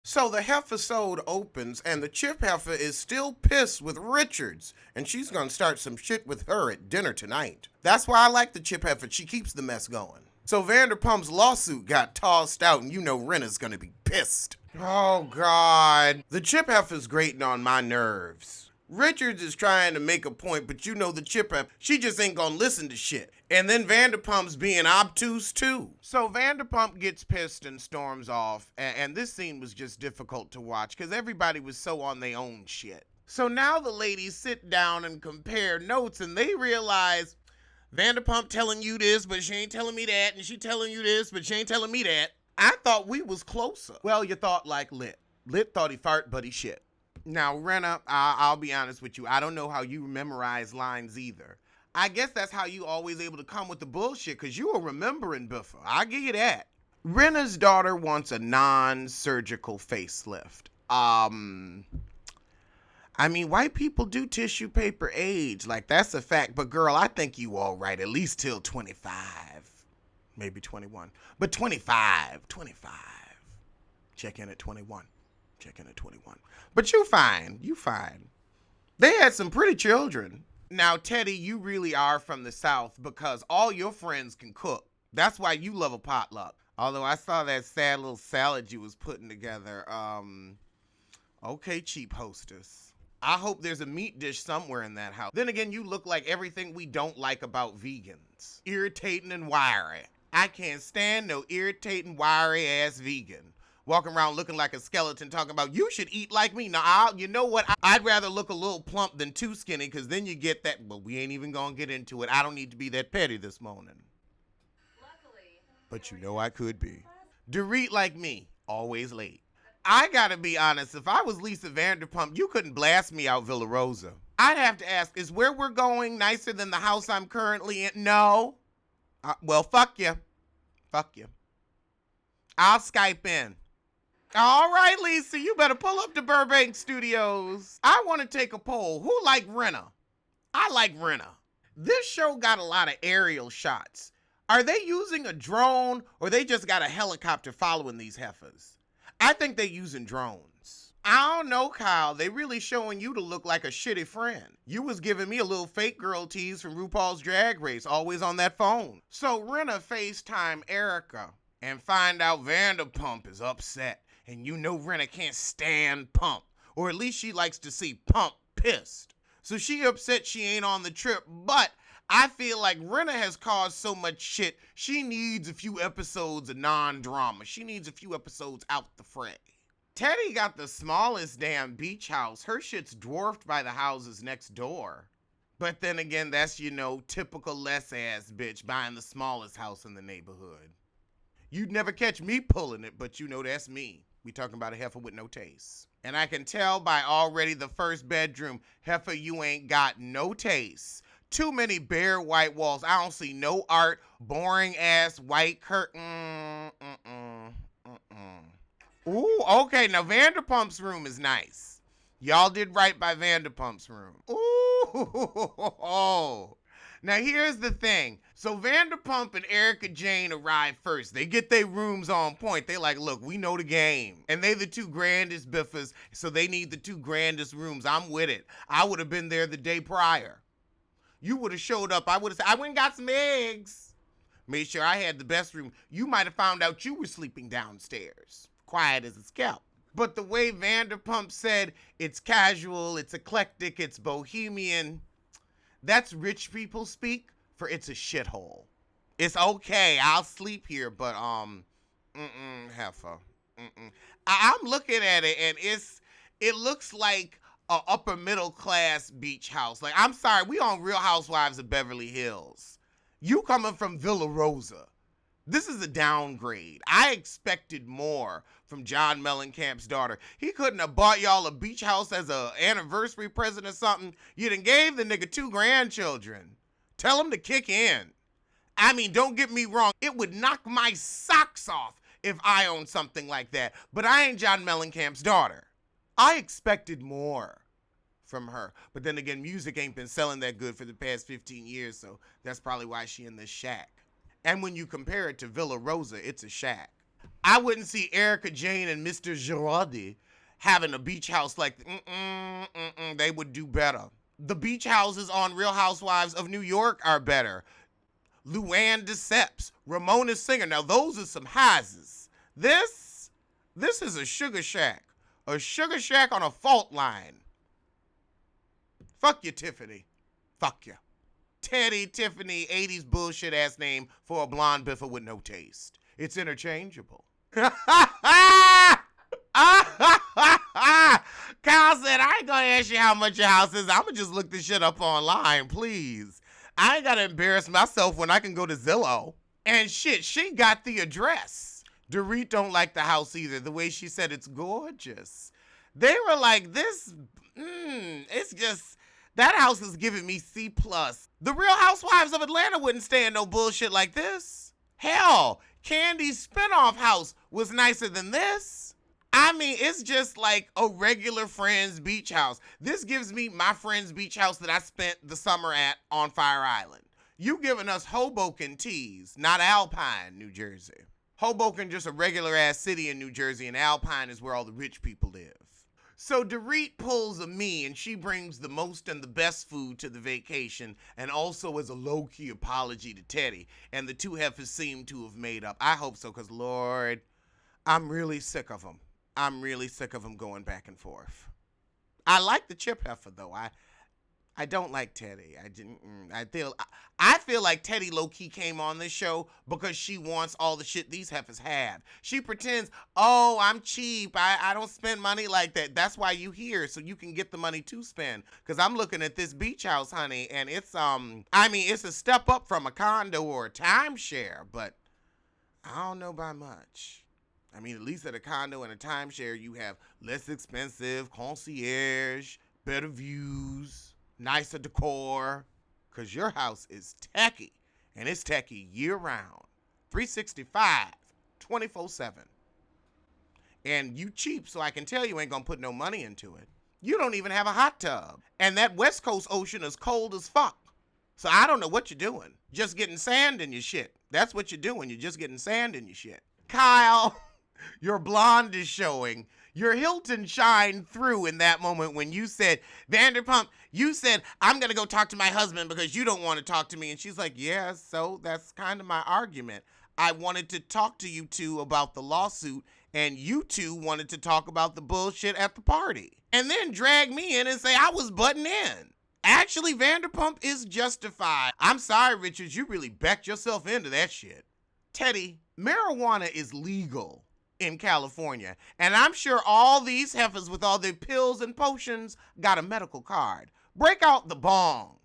So the heifersode opens, and the chip heifer is still pissed with Richards, and she's gonna start some shit with her at dinner tonight. That's why I like the chip heifer, she keeps the mess going. So Vanderpump's lawsuit got tossed out, and you know Rena's gonna be pissed. Oh, God. The chip heifer's grating on my nerves. Richards is trying to make a point, but you know the chip heifer, she just ain't gonna listen to shit. And then Vanderpump's being obtuse too. So Vanderpump gets pissed and storms off, and this scene was just difficult to watch because everybody was so on their own shit. So now the ladies sit down and compare notes, and they realize Vanderpump telling you this, but she ain't telling me that, and she telling you this, but she ain't telling me that. I thought we was closer. Well, you thought like Lit. Lit thought he fart, but he shit. Now, Rena, I'll be honest with you. I don't know how you memorize lines either. I guess that's how you always able to come with the bullshit, because you are remembering Biffa. I'll give you that. Rena's daughter wants a non-surgical facelift. I mean, white people do tissue paper age. Like, that's a fact. But, girl, I think you all right, at least till 25. Maybe 21. But 25. Check in at 21. But you fine. They had some pretty children. Now, Teddy, you really are from the South because all your friends can cook. That's why you love a potluck. Although I saw that sad little salad you was putting together. Okay, cheap hostess. I hope there's a meat dish somewhere in that house. Then again, you look like everything we don't like about vegans. Irritating and wiry. I can't stand no irritating, wiry-ass vegan. Walking around looking like a skeleton talking about, you should eat like me. Now, you know what? I'd rather look a little plump than too skinny, because then you get that, but we ain't even gonna get into it. I don't need to be that petty this morning. Luckily. But you know I could be. Dorit like me, always late. I gotta be honest, if I was Lisa Vanderpump, you couldn't blast me out Villa Rosa. I'd have to ask, is where we're going nicer than the house I'm currently in? No. Well, fuck you. I'll Skype in. All right, Lisa, you better pull up to Burbank Studios. I want to take a poll. Who like Rena? I like Rena. This show got a lot of aerial shots. Are they using a drone, or they just got a helicopter following these heifers? I think they're using drones. I don't know, Kyle. They really showing you to look like a shitty friend. You was giving me a little fake girl tease from RuPaul's Drag Race, always on that phone. So Rena FaceTime Erica and find out Vanderpump is upset. And you know Rena can't stand Pump. Or at least she likes to see Pump pissed. So she upset she ain't on the trip, but I feel like Rena has caused so much shit, she needs a few episodes of non-drama. She needs a few episodes out the fray. Teddy got the smallest damn beach house. Her shit's dwarfed by the houses next door. But then again, that's, you know, typical less-ass bitch buying the smallest house in the neighborhood. You'd never catch me pulling it, but you know that's me. We talking about a heifer with no taste. And I can tell by already the first bedroom, heifer, you ain't got no taste. Too many bare white walls. I don't see no art. Boring ass white curtain. Ooh, okay. Now Vanderpump's room is nice. Y'all did right by Vanderpump's room. Ooh. Now here's the thing. So Vanderpump and Erica Jane arrive first. They get their rooms on point. They like, look, we know the game. And they the two grandest biffers, so they need the two grandest rooms. I'm with it. I would have been there the day prior. You would have showed up. I would have said, I went and got some eggs. Made sure I had the best room. You might have found out you were sleeping downstairs. Quiet as a scalp. But the way Vanderpump said, it's casual, it's eclectic, it's bohemian. That's rich people speak for it's a shithole. It's okay, I'll sleep here, but heifer. I'm looking at it and it looks like a upper middle class beach house. Like, I'm sorry, we on Real Housewives of Beverly Hills. You coming from Villa Rosa. This is a downgrade. I expected more from John Mellencamp's daughter. He couldn't have bought y'all a beach house as an anniversary present or something. You done gave the nigga 2 grandchildren. Tell him to kick in. I mean, don't get me wrong. It would knock my socks off if I owned something like that. But I ain't John Mellencamp's daughter. I expected more from her. But then again, music ain't been selling that good for the past 15 years, so that's probably why she in this shack. And when you compare it to Villa Rosa, it's a shack. I wouldn't see Erica Jane and Mr. Girardi having a beach house like they would do better. The beach houses on Real Housewives of New York are better. Luann Decepts, Ramona Singer. Now those are some houses. This is a sugar shack. A sugar shack on a fault line. Fuck you, Tiffany. Fuck you. Teddy, Tiffany, 80s bullshit ass name for a blonde biffer with no taste. It's interchangeable. Kyle said, I ain't gonna ask you how much your house is. I'm gonna just look this shit up online, please. I ain't gotta embarrass myself when I can go to Zillow. And shit, she got the address. Dorit don't like the house either. The way she said it's gorgeous. They were like, it's just, that house is giving me C+. The Real Housewives of Atlanta wouldn't stand no bullshit like this. Hell, Candy's spinoff house was nicer than this. I mean, it's just like a regular friend's beach house. This gives me my friend's beach house that I spent the summer at on Fire Island. You giving us Hoboken teas, not Alpine, New Jersey. Hoboken just a regular ass city in New Jersey, and Alpine is where all the rich people live. So Dorit pulls a me, and she brings the most and the best food to the vacation, and also as a low-key apology to Teddy. And the two heifers seem to have made up. I hope so, because Lord, I'm really sick of them. I'm really sick of them going back and forth. I like the chip heifer, though. I don't like Teddy. I feel like Teddy low-key came on this show because she wants all the shit these heifers have. She pretends, oh, I'm cheap. I don't spend money like that. That's why you here, so you can get the money to spend. Because I'm looking at this beach house, honey, and it's it's a step up from a condo or a timeshare, but I don't know by much. I mean, at least at a condo and a timeshare, you have less expensive concierge, better views, nicer decor, because your house is techie, and it's techie year-round, 365, 24/7. And you cheap, so I can tell you ain't gonna put no money into it. You don't even have a hot tub, and that West Coast ocean is cold as fuck. So I don't know what you're doing. Just getting sand in your shit. That's what you're doing. You're just getting sand in your shit. Kyle, your blonde is showing. Your Hilton shined through in that moment when you said, Vanderpump, you said, I'm going to go talk to my husband because you don't want to talk to me. And she's like, yeah, so that's kind of my argument. I wanted to talk to you two about the lawsuit, and you two wanted to talk about the bullshit at the party. And then drag me in and say I was butting in. Actually, Vanderpump is justified. I'm sorry, Richards, you really backed yourself into that shit. Teddy, marijuana is legal in California, and I'm sure all these heifers with all their pills and potions got a medical card. Break out the bong.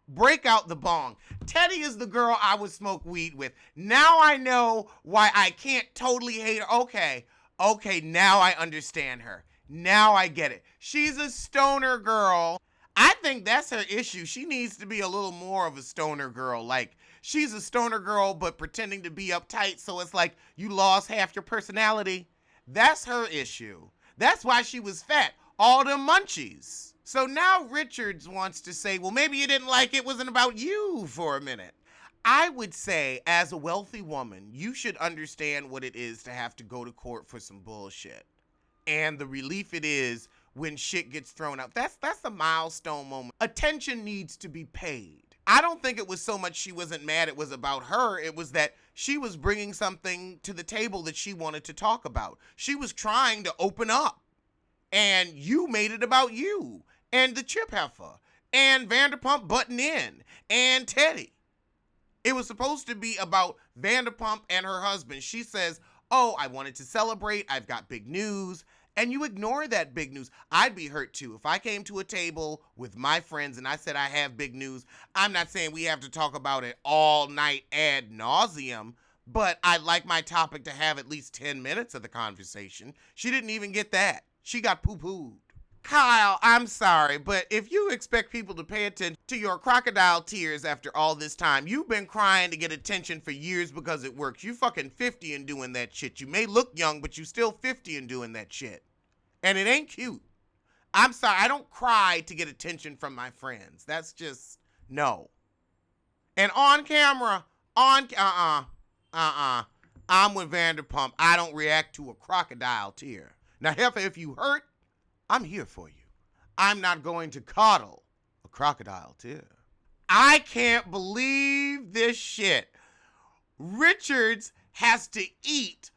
Break out the bong. Teddy is the girl I would smoke weed with. Now I know why I can't totally hate her. Okay, now I understand her. Now I get it. She's a stoner girl. I think that's her issue. She needs to be a little more of a stoner girl. Like, she's a stoner girl, but pretending to be uptight, so it's like you lost half your personality. That's her issue. That's why she was fat. All them munchies. So now Richards wants to say, well, maybe you didn't like it wasn't about you for a minute. I would say, as a wealthy woman, you should understand what it is to have to go to court for some bullshit. And the relief it is when shit gets thrown out. That's a milestone moment. Attention needs to be paid. I don't think it was so much she wasn't mad it was about her. It was that she was bringing something to the table that she wanted to talk about. She was trying to open up. And you made it about you. And the chip heifer. And Vanderpump butting in. And Teddy. It was supposed to be about Vanderpump and her husband. She says, oh, I wanted to celebrate. I've got big news. And you ignore that big news. I'd be hurt too. If I came to a table with my friends and I said I have big news, I'm not saying we have to talk about it all night ad nauseum, but I'd like my topic to have at least 10 minutes of the conversation. She didn't even get that. She got poo-pooed. Kyle, I'm sorry, but if you expect people to pay attention to your crocodile tears after all this time, you've been crying to get attention for years because it works. You fucking 50 and doing that shit. You may look young, but you still 50 and doing that shit. And it ain't cute. I'm sorry, I don't cry to get attention from my friends. That's just, no. And on camera, I'm with Vanderpump. I don't react to a crocodile tear. Now, Heifer, if you hurt, I'm here for you. I'm not going to coddle a crocodile tear. I can't believe this shit. Richards has to eat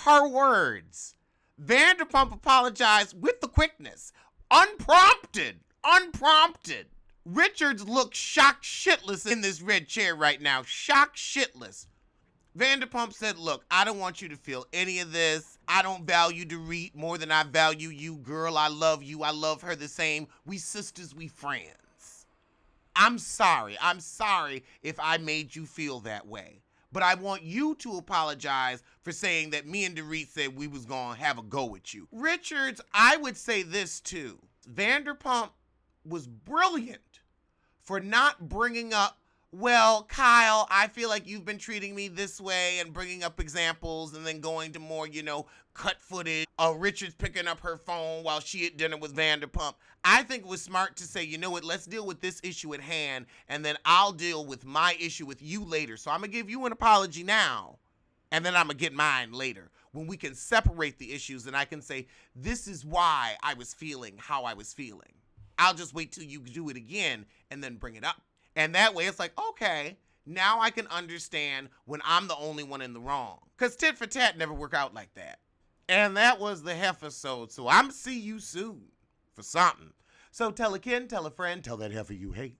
her words. Vanderpump apologized with the quickness. Unprompted. Richards looks shocked shitless in this red chair right now. Shocked shitless. Vanderpump said, look, I don't want you to feel any of this. I don't value Dorit more than I value you, girl. I love you. I love her the same. We sisters, we friends. I'm sorry. I'm sorry if I made you feel that way. But I want you to apologize for saying that me and Dorit said we was going to have a go at you. Richards, I would say this too. Vanderpump was brilliant for not bringing up, well, Kyle, I feel like you've been treating me this way, and bringing up examples and then going to more, cut footage of Richards picking up her phone while she at dinner with Vanderpump. I think it was smart to say, you know what, let's deal with this issue at hand, and then I'll deal with my issue with you later. So I'm going to give you an apology now, and then I'm going to get mine later, when we can separate the issues and I can say, this is why I was feeling how I was feeling. I'll just wait till you do it again and then bring it up. And that way it's like, okay, now I can understand when I'm the only one in the wrong. Because tit for tat never work out like that. And that was the Heifer-sode. So I'm see you soon for something. So tell a kin, tell a friend, tell that heifer you hate.